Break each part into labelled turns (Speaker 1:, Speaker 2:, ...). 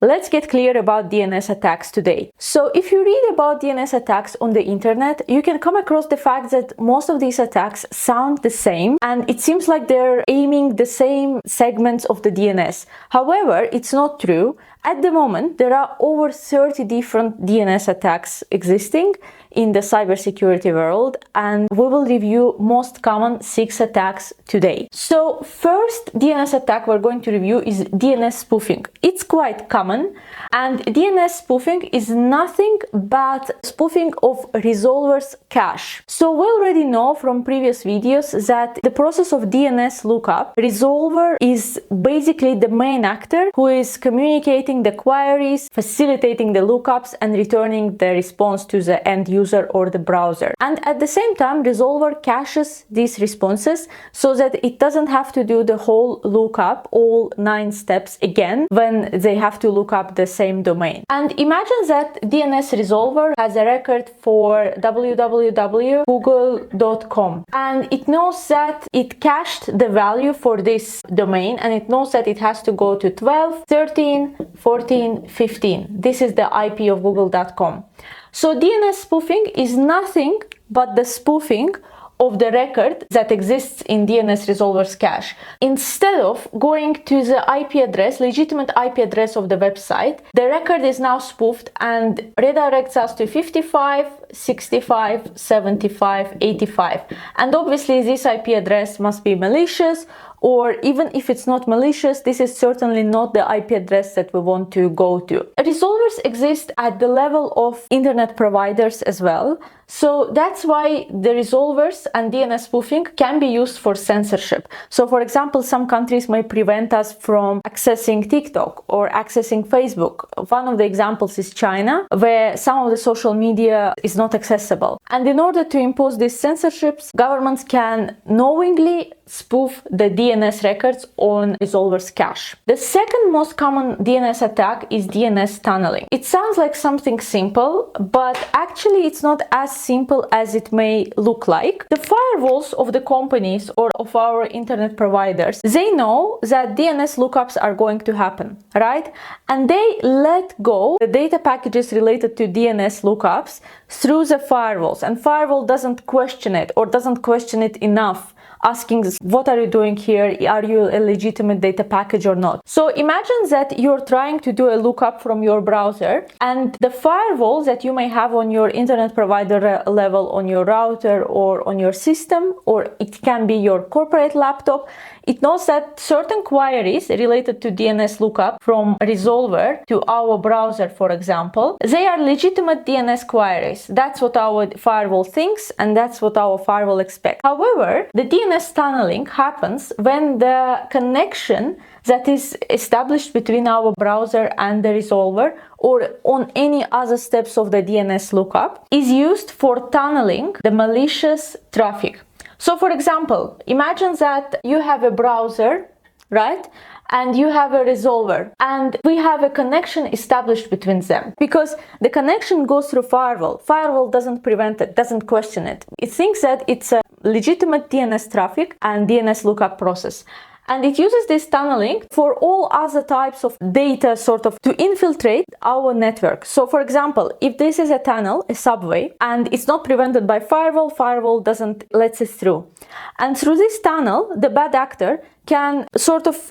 Speaker 1: Let's get clear about DNS attacks today. So if you read about DNS attacks on the internet, you can come across the fact that most of these attacks sound the same and it seems like they're aiming the same segments of the DNS. However, it's not true. At the moment, there are over 30 different DNS attacks existing in the cybersecurity world, and we will review most common 6 attacks today. So first DNS attack we're going to review is DNS spoofing. It's quite common, and DNS spoofing is nothing but spoofing of resolver's cache. So we already know from previous videos that the process of DNS lookup, resolver is basically the main actor who is communicating the queries, facilitating the lookups, and returning the response to the end user or the browser. And at the same time, resolver caches these responses so that it doesn't have to do the whole lookup, all 9 steps again when they have to look up the same domain. And imagine that DNS resolver has a record for www.google.com, and it knows that it cached the value for this domain, and it knows that it has to go to 12, 13, 14, 15. This is the IP of google.com. So DNS spoofing is nothing but the spoofing of the record that exists in DNS resolver's cache. Instead of going to the IP address, legitimate IP address of the website, the record is now spoofed and redirects us to 55, 65, 75, 85. And obviously this IP address must be malicious, or even if it's not malicious, this is certainly not the IP address that we want to go to. Resolvers exist at the level of internet providers as well. So that's why the resolvers and DNS spoofing can be used for censorship. So for example, some countries may prevent us from accessing TikTok or accessing Facebook. One of the examples is China, where some of the social media is not accessible. And in order to impose these censorships, governments can knowingly spoof the DNS records on resolver's cache. The second most common DNS attack is DNS tunneling. It sounds like something simple, but actually it's not as simple as it may look like. The firewalls of the companies or of our internet providers, they know that DNS lookups are going to happen, right? And they let go the data packages related to DNS lookups through the firewalls, and firewall doesn't question it or doesn't question it enough, asking, what are you doing here? Are you a legitimate data package or not? So imagine that you're trying to do a lookup from your browser, and the firewall that you may have on your internet provider level, on your router or on your system, or it can be your corporate laptop, it knows that certain queries related to DNS lookup from resolver to our browser, for example, they are legitimate DNS queries. That's what our firewall thinks, and that's what our firewall expects. However, the DNS tunneling happens when the connection that is established between our browser and the resolver, or on any other steps of the DNS lookup, is used for tunneling the malicious traffic. So for example, imagine that you have a browser, right? And you have a resolver, and we have a connection established between them, because the connection goes through firewall. Firewall doesn't prevent it, doesn't question it. It thinks that it's a legitimate DNS traffic and DNS lookup process. And it uses this tunneling for all other types of data to infiltrate our network. So for example, if this is a tunnel, a subway, and it's not prevented by firewall doesn't let us through. And through this tunnel, the bad actor can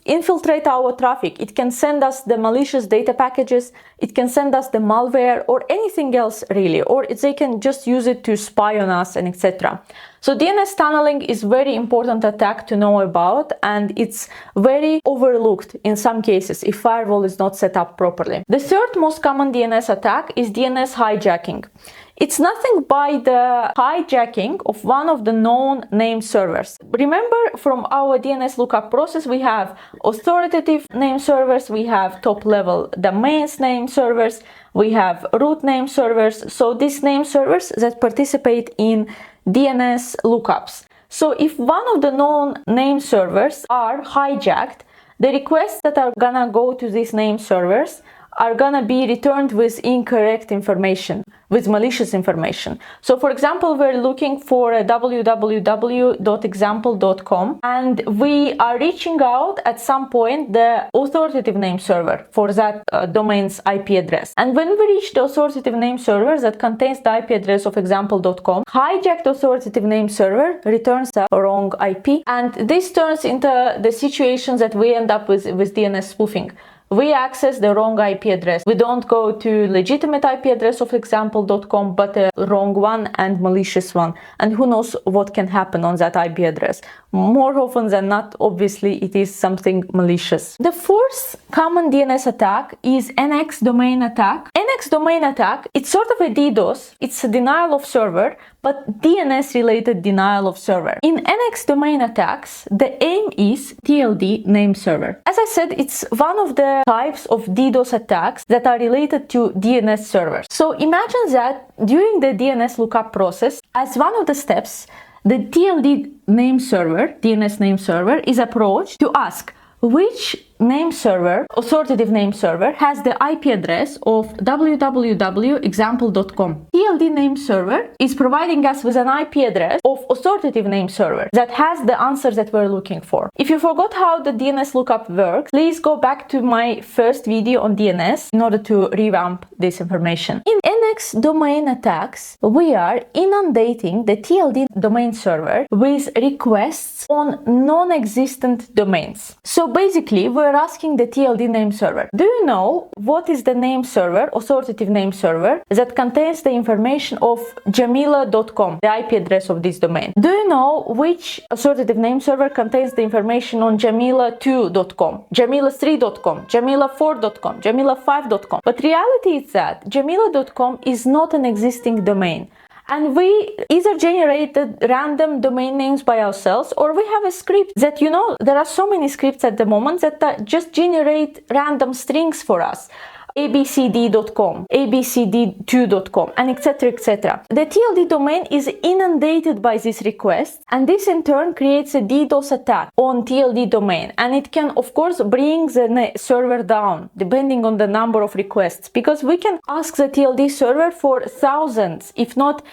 Speaker 1: infiltrate our traffic. It can send us the malicious data packages, it can send us the malware or anything else really, or they can just use it to spy on us and etc. So DNS tunneling is very important attack to know about, and it's very overlooked in some cases if firewall is not set up properly. The third most common DNS attack is DNS hijacking. It's nothing but the hijacking of one of the known name servers. Remember, from our DNS lookup process, we have authoritative name servers, we have top-level domains name servers, we have root name servers. So these name servers that participate in DNS lookups. So if one of the known name servers are hijacked, the requests that are gonna go to these name servers are gonna be returned with incorrect information, with malicious information. So for example, we're looking for a www.example.com and we are reaching out at some point the authoritative name server for that domain's IP address. And when we reach the authoritative name server that contains the IP address of example.com, hijacked authoritative name server returns a wrong IP, and this turns into the situations that we end up with DNS spoofing. We access the wrong IP address. We don't go to legitimate IP address of example.com, but a wrong one and malicious one. And who knows what can happen on that IP address. More often than not, obviously, it is something malicious. The fourth common DNS attack is NX domain attack. NX domain attack, it's sort of a DDoS. It's a denial of server, but DNS related denial of server. In NX domain attacks, the aim is TLD name server. As I said, it's one of the types of DDoS attacks that are related to DNS servers. So imagine that during the DNS lookup process, as one of the steps, the TLD name server, DNS name server, is approached to ask which name server, authoritative name server, has the IP address of www.example.com. TLD name server is providing us with an IP address of authoritative name server that has the answers that we're looking for. If you forgot how the DNS lookup works, please go back to my first video on DNS in order to revamp this information. In NX domain attacks, we are inundating the TLD domain server with requests on non-existent domains. So basically, we're asking the TLD name server, do you know what is the name server, authoritative name server, that contains the information of jamila.com, the IP address of this domain? Do you know which authoritative name server contains the information on jamila2.com, jamila3.com, jamila4.com, jamila5.com? But reality is that jamila.com is not an existing domain. And we either generated random domain names by ourselves, or we have a script that, you know, there are so many scripts at the moment that just generate random strings for us. abcd.com, abcd2.com, and etc. etc. The TLD domain is inundated by these requests, and this in turn creates a DDoS attack on TLD domain, and it can of course bring the server down depending on the number of requests, because we can ask the TLD server for thousands, if not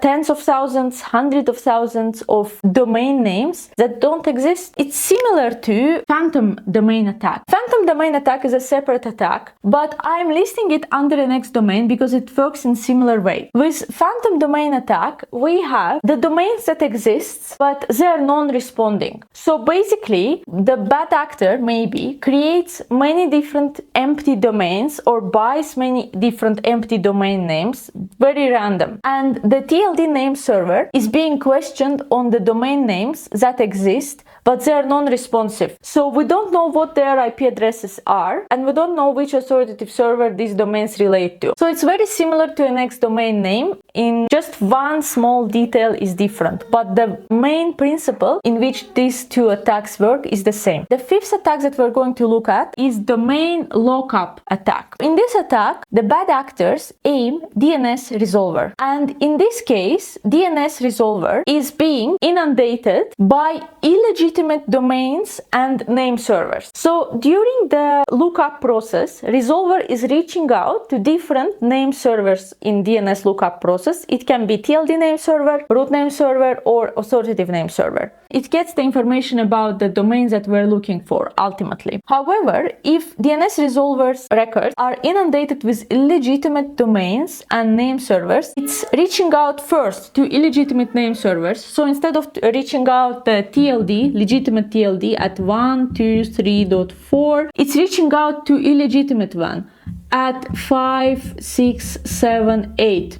Speaker 1: tens of thousands, hundreds of thousands of domain names that don't exist. It's similar to phantom domain attack. Phantom domain attack is a separate attack, but I'm listing it under the next domain because it works in similar way. With phantom domain attack, we have the domains that exist, but they're non-responding. So basically, the bad actor maybe creates many different empty domains or buys many different empty domain names, very random. And the TLD name server is being questioned on the domain names that exist, but they are non-responsive. So we don't know what their IP addresses are, and we don't know which authoritative server these domains relate to. So it's very similar to an X domain name, in just one small detail is different, but the main principle in which these two attacks work is the same. The fifth attack that we're going to look at is domain lockup attack. In this attack, the bad actors aim DNS resolver, and in this case, DNS resolver is being inundated by illegitimate domains and name servers. So during the lookup process, resolver is reaching out to different name servers in DNS lookup process. It can be TLD name server, root name server, or authoritative name server. It gets the information about the domains that we're looking for ultimately. However, if DNS resolver's records are inundated with illegitimate domains and name servers, it's reaching out first to illegitimate name servers. So instead of reaching out the TLD, legitimate TLD at 123.4, it's reaching out to illegitimate one at 5, 6, 7, 8.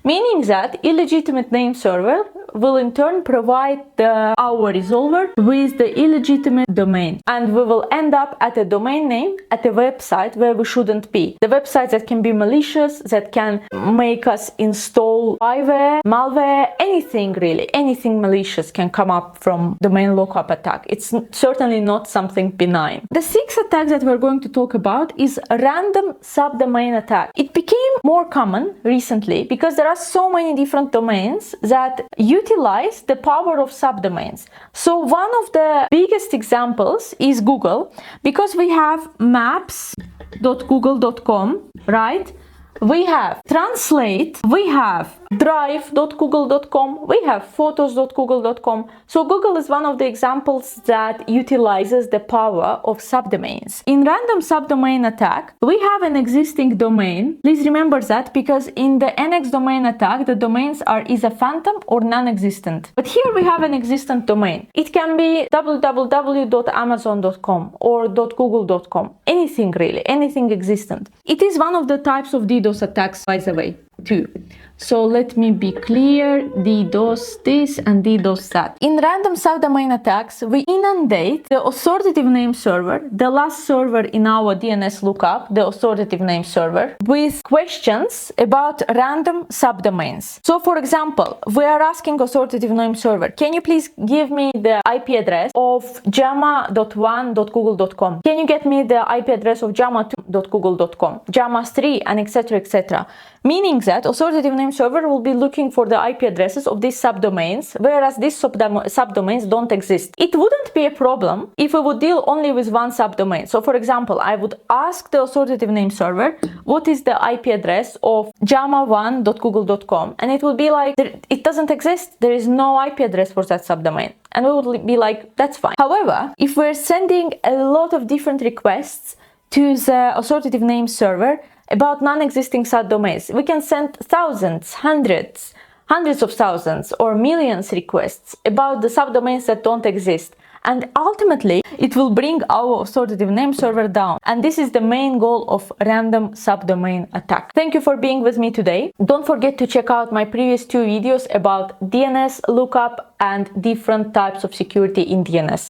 Speaker 1: Meaning that illegitimate name server will in turn provide our resolver with the illegitimate domain, and we will end up at a domain name at a website where we shouldn't be. The websites that can be malicious, that can make us install spyware, malware, anything really, anything malicious can come up from domain lookup attack. It's certainly not something benign. The sixth attack that we're going to talk about is a random subdomain attack. It became more common recently because there are so many different domains that utilize the power of subdomains. So one of the biggest examples is Google, because we have maps jama.google.com, right? We have translate, we have drive.google.com, we have photos.google.com. So Google is one of the examples that utilizes the power of subdomains. In random subdomain attack, we have an existing domain. Please remember that, because in the NX domain attack, the domains are either phantom or non-existent. But here we have an existent domain. It can be www.amazon.com or .google.com. Anything really, anything existent. It is one of the types of DDoS attacks, by the way, too. So let me be clear, DDoS this and DDoS that. In random subdomain attacks, we inundate the authoritative name server, the last server in our DNS lookup, the authoritative name server, with questions about random subdomains. So for example, we are asking authoritative name server, can you please give me the IP address of jama.1.google.com? Can you get me the IP address of jama2.google.com, jama3, and etc, etc. Meaning that authoritative name server will be looking for the IP addresses of these subdomains, whereas these subdomains don't exist. It wouldn't be a problem if we would deal only with one subdomain. So for example, I would ask the authoritative name server, what is the IP address of jama1.google.com? And it would be like, it doesn't exist. There is no IP address for that subdomain. And we would be like, that's fine. However, if we're sending a lot of different requests to the authoritative name server about non-existing subdomains, we can send thousands, hundreds of thousands or millions requests about the subdomains that don't exist. And ultimately, it will bring our authoritative name server down. And this is the main goal of random subdomain attack. Thank you for being with me today. Don't forget to check out my previous 2 videos about DNS lookup and different types of security in DNS.